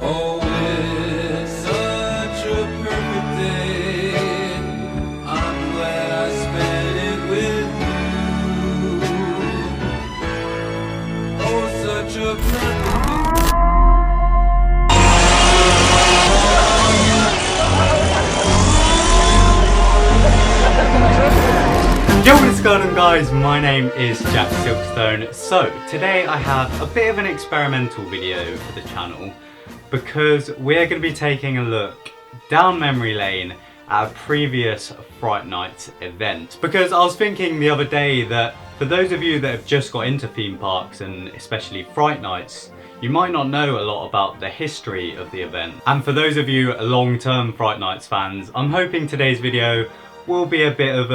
Oh, it's such a perfect day. I'm glad I spent it with you. Oh, such a perfect day. Yo, what's going on guys? My name is DEBATABly. So today I have a bit of an experimental video for the channel because we're going to be taking a look down memory lane at a previous Fright Nights event. Because I was thinking the other day that for those of you that have just got into theme parks and especially Fright Nights, you might not know a lot about the history of the event. And for those of you long-term Fright Nights fans, I'm hoping today's video will be a bit of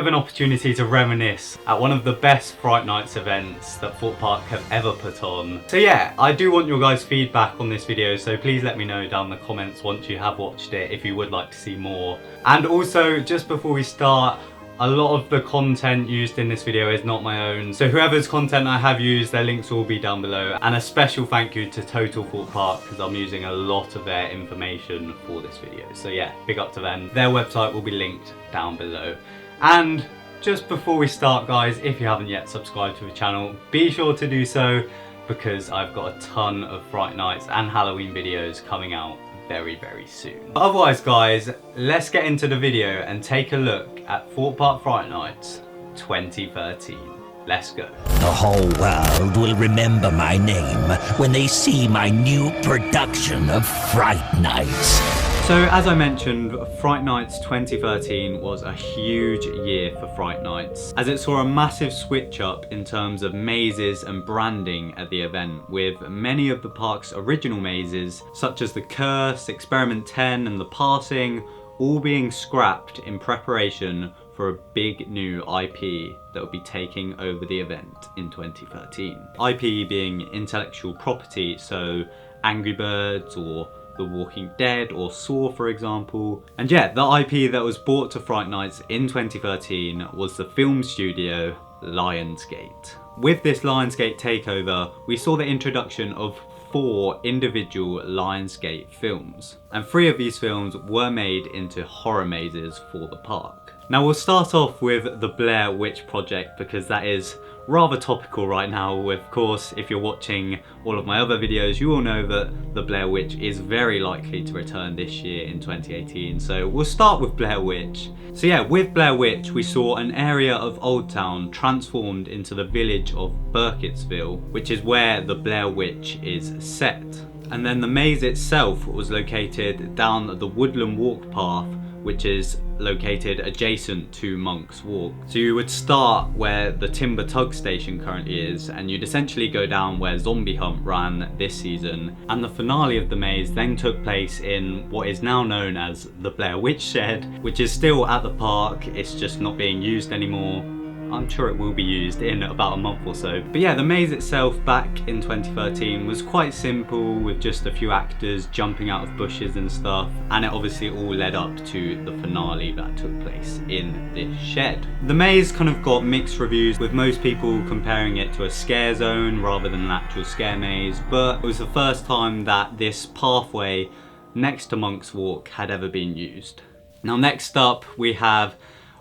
an opportunity to reminisce at one of the best Fright Nights events that Thorpe Park have ever put on. So yeah, I do want your guys' feedback on this video, so please let me know down in the comments once you have watched it if you would like to see more. And also, just before we start, a lot of the content used in this video is not my own, so whoever's content I have used, their links will be down below. And a special thank you to Total Thorpe Park because I'm using a lot of their information for this video. So yeah, big up to them. Their website will be linked down below. And just before we start guys, if you haven't yet subscribed to the channel, be sure to do so because I've got a ton of Fright Nights and Halloween videos coming out very, very soon. But otherwise guys, let's get into the video and take a look at Thorpe Park Fright Nights 2013. Let's go. The whole world will remember my name when they see my new production of Fright Nights. So as I mentioned, Fright Nights 2013 was a huge year for Fright Nights, as it saw a massive switch up in terms of mazes and branding at the event, with many of the park's original mazes, such as the Curse, Experiment 10 and the Passing, all being scrapped in preparation for a big new IP that will be taking over the event in 2013. IP being intellectual property, so Angry Birds or The Walking Dead or Saw for example. And yeah, the IP that was brought to Fright Nights in 2013 was the film studio Lionsgate. With this Lionsgate takeover, we saw the introduction of 4 individual Lionsgate films, and 3 of these films were made into horror mazes for the park. Now we'll start off with the Blair Witch project because that is rather topical right now. Of course, if you're watching all of my other videos, you will know that the Blair Witch is very likely to return this year in 2018. So we'll start with Blair Witch. So yeah, with Blair Witch, we saw an area of Old Town transformed into the village of Burkittsville, which is where the Blair Witch is set. And then the maze itself was located down the Woodland Walk path, which is located adjacent to Monk's Walk. So you would start where the Timber Tug station currently is, and you'd essentially go down where Zombie Hunt ran this season. And the finale of the maze then took place in what is now known as the Blair Witch Shed, which is still at the park, it's just not being used anymore. I'm sure it will be used in about a month or so. But yeah, the maze itself back in 2013 was quite simple with just a few actors jumping out of bushes and stuff, and it obviously all led up to the finale that took place in this shed. The maze kind of got mixed reviews, with most people comparing it to a scare zone rather than an actual scare maze, but it was the first time that this pathway next to Monk's Walk had ever been used. Now next up we have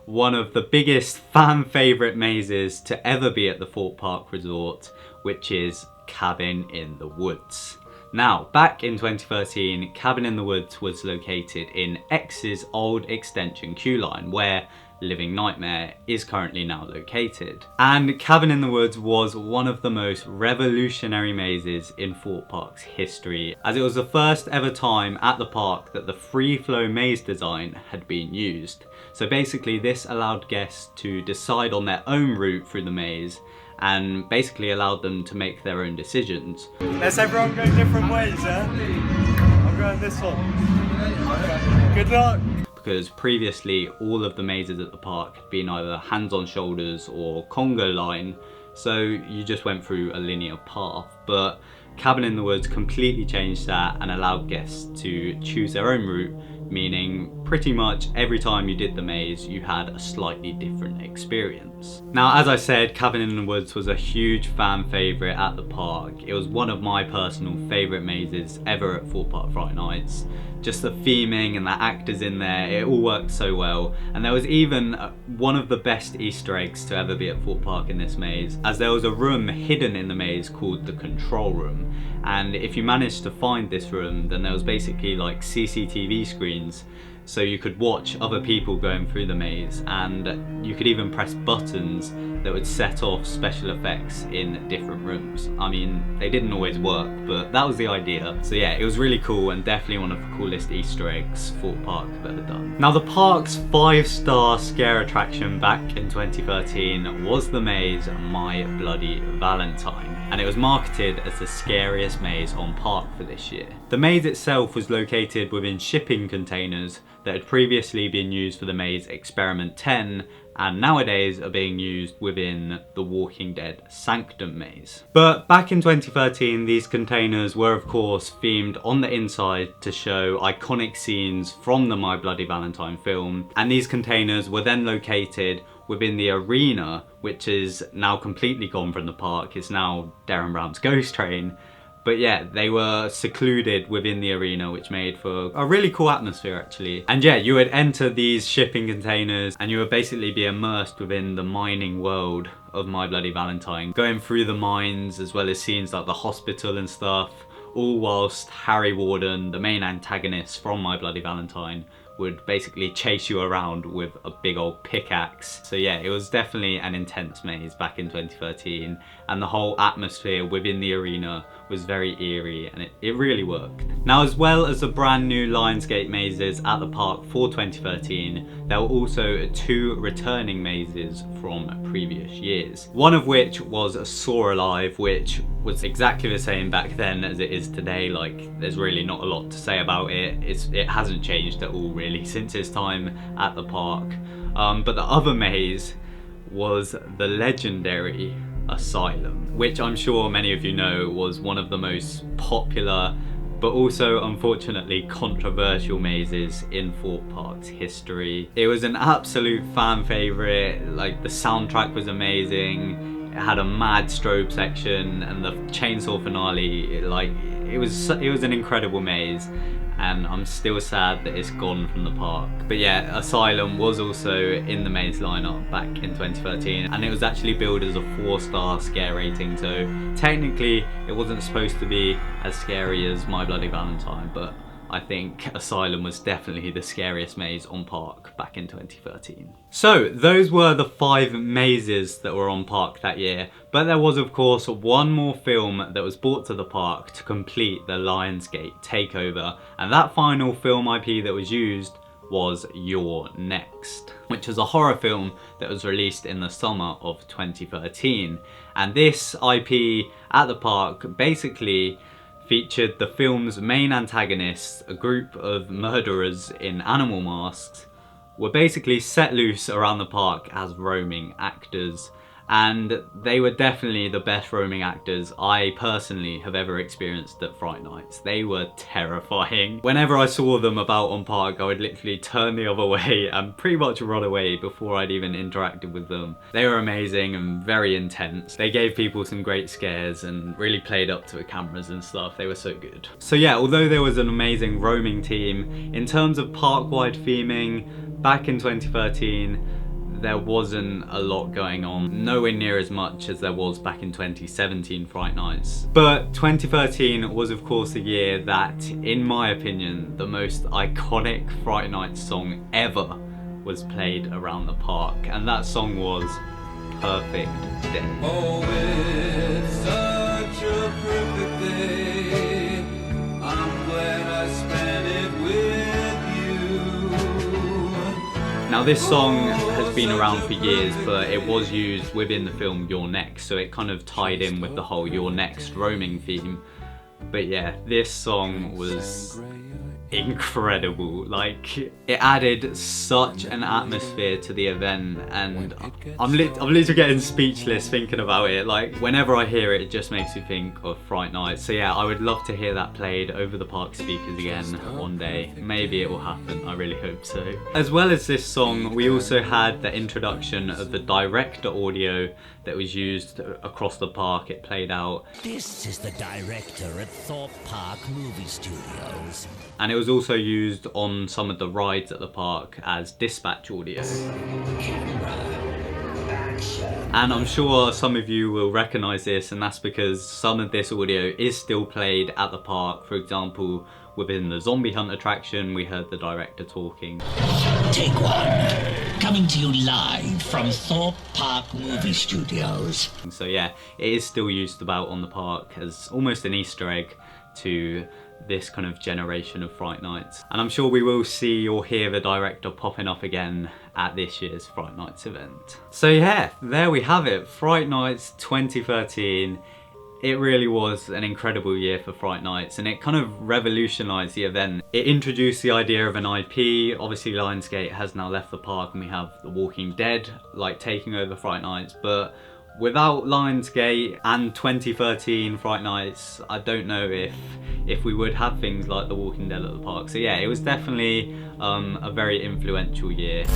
one of the biggest fan favourite mazes to ever be at the Thorpe Park Resort, which is Cabin in the Woods. Now, back in 2013, Cabin in the Woods was located in X's old extension queue line, where Living Nightmare is currently now located. And Cabin in the Woods was one of the most revolutionary mazes in Thorpe Park's history, as it was the first ever time at the park that the free flow maze design had been used. So basically this allowed guests to decide on their own route through the maze and basically allowed them to make their own decisions. Let's everyone go different ways, yeah? I'm going this one. Good luck! Because previously all of the mazes at the park had been either hands on shoulders or Congo line, so you just went through a linear path. But Cabin in the Woods completely changed that and allowed guests to choose their own route, meaning pretty much every time you did the maze, you had a slightly different experience. Now, as I said, Cabin in the Woods was a huge fan favourite at the park. It was one of my personal favourite mazes ever at Thorpe Park Fright Nights. Just the theming and the actors in there, it all worked so well. And there was even one of the best Easter eggs to ever be at Thorpe Park in this maze, as there was a room hidden in the maze called the control room. And if you managed to find this room, then there was basically like CCTV screens, so you could watch other people going through the maze, and you could even press buttons that would set off special effects in different rooms. I mean, they didn't always work, but that was the idea. So yeah, it was really cool and definitely one of the coolest Easter eggs Thorpe Park have ever done. Now, the park's 5-star scare attraction back in 2013 was the maze My Bloody Valentine, and it was marketed as the scariest maze on park for this year. The maze itself was located within shipping containers that had previously been used for the maze Experiment 10, and nowadays are being used within the Walking Dead Sanctum maze. But back in 2013, these containers were of course themed on the inside to show iconic scenes from the My Bloody Valentine film, and these containers were then located within the arena, which is now completely gone from the park. It's now Darren Brown's Ghost Train. But yeah, they were secluded within the arena, which made for a really cool atmosphere actually. And yeah, you would enter these shipping containers and you would basically be immersed within the mining world of My Bloody Valentine, going through the mines as well as scenes like the hospital and stuff, all whilst Harry Warden, the main antagonist from My Bloody Valentine, would basically chase you around with a big old pickaxe. So yeah, it was definitely an intense maze back in 2013, and the whole atmosphere within the arena was very eerie, and it really worked. Now, as well as the brand new Lionsgate mazes at the park for 2013, there were also 2 returning mazes from previous years. One of which was Saw Alive, which was exactly the same back then as it is today. Like, there's really not a lot to say about it. It hasn't changed at all really since its time at the park. But the other maze was the legendary Asylum, which I'm sure many of you know was one of the most popular but also unfortunately controversial mazes in Thorpe Park's history. It was an absolute fan favourite. Like, the soundtrack was amazing, it had a mad strobe section, and the chainsaw finale, it was an incredible maze. And I'm still sad that it's gone from the park. But yeah, Asylum was also in the maze lineup back in 2013, and it was actually billed as a 4-star scare rating, so technically it wasn't supposed to be as scary as My Bloody Valentine, but I think Asylum was definitely the scariest maze on park back in 2013. So those were the 5 mazes that were on park that year, but there was of course one more film that was brought to the park to complete the Lionsgate takeover, and that final film IP that was used was You're Next, which was a horror film that was released in the summer of 2013. And this IP at the park basically featured the film's main antagonists, a group of murderers in animal masks, were basically set loose around the park as roaming actors. And they were definitely the best roaming actors I personally have ever experienced at Fright Nights. They were terrifying. Whenever I saw them about on park, I would literally turn the other way and pretty much run away before I'd even interacted with them. They were amazing and very intense. They gave people some great scares and really played up to the cameras and stuff. They were so good. So yeah, although there was an amazing roaming team, in terms of park-wide theming, back in 2013, there wasn't a lot going on, nowhere near as much as there was back in 2017 Fright Nights. But 2013 was of course the year that, in my opinion, the most iconic Fright Nights song ever was played around the park, and that song was Perfect Day. Oh, it's such a perfect day. I'm glad I spent it with you. Now, this song has been around for years, but it was used within the film You're Next, so it kind of tied in with the whole You're Next roaming theme. But yeah, this song was incredible. Like, it added such an atmosphere to the event, and I'm literally getting speechless thinking about it. Like, whenever I hear it, it just makes me think of Fright Nights. So yeah, I would love to hear that played over the park speakers again one day. Maybe it will happen, I really hope so. As well as this song, we also had the introduction of the director audio that was used across the park. It played out. This is the director at Thorpe Park Movie Studios. And it was also used on some of the rides at the park as dispatch audio. And I'm sure some of you will recognise this, and that's because some of this audio is still played at the park. For example, within the Zombie Hunt attraction, we heard the director talking. Take one. Coming to you live from Thorpe Park Movie Studios. So yeah, it is still used about on the park as almost an Easter egg to this kind of generation of Fright Nights. And I'm sure we will see or hear the director popping up again at this year's Fright Nights event. So yeah, there we have it, Fright Nights 2013. It really was an incredible year for Fright Nights, and it kind of revolutionised the event. It introduced the idea of an IP. Obviously Lionsgate has now left the park and we have The Walking Dead like taking over Fright Nights, but without Lionsgate and 2013 Fright Nights, I don't know if we would have things like The Walking Dead at the park. So yeah, it was definitely a very influential year.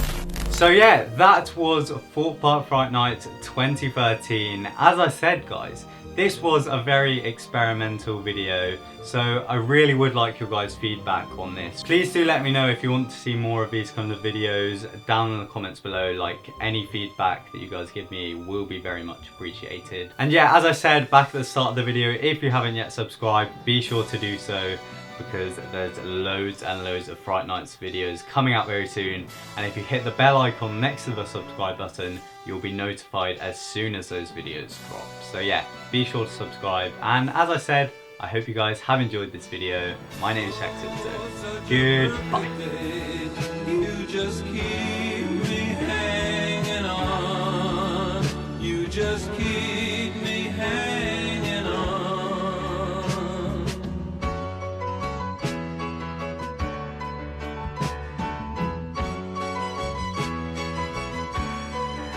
So yeah, that was Thorpe Park Fright Nights 2013. As I said, guys, this was a very experimental video, so I really would like your guys' feedback on this. Please do let me know if you want to see more of these kind of videos down in the comments below. Like, any feedback that you guys give me will be very much appreciated. And yeah, as I said back at the start of the video, if you haven't yet subscribed, be sure to do so, because there's loads and loads of Fright Nights videos coming out very soon. And if you hit the bell icon next to the subscribe button, you'll be notified as soon as those videos drop. So yeah, be sure to subscribe. And as I said, I hope you guys have enjoyed this video. My name is TheJackSilkstone. Goodbye. You just keep me hanging on. You just keep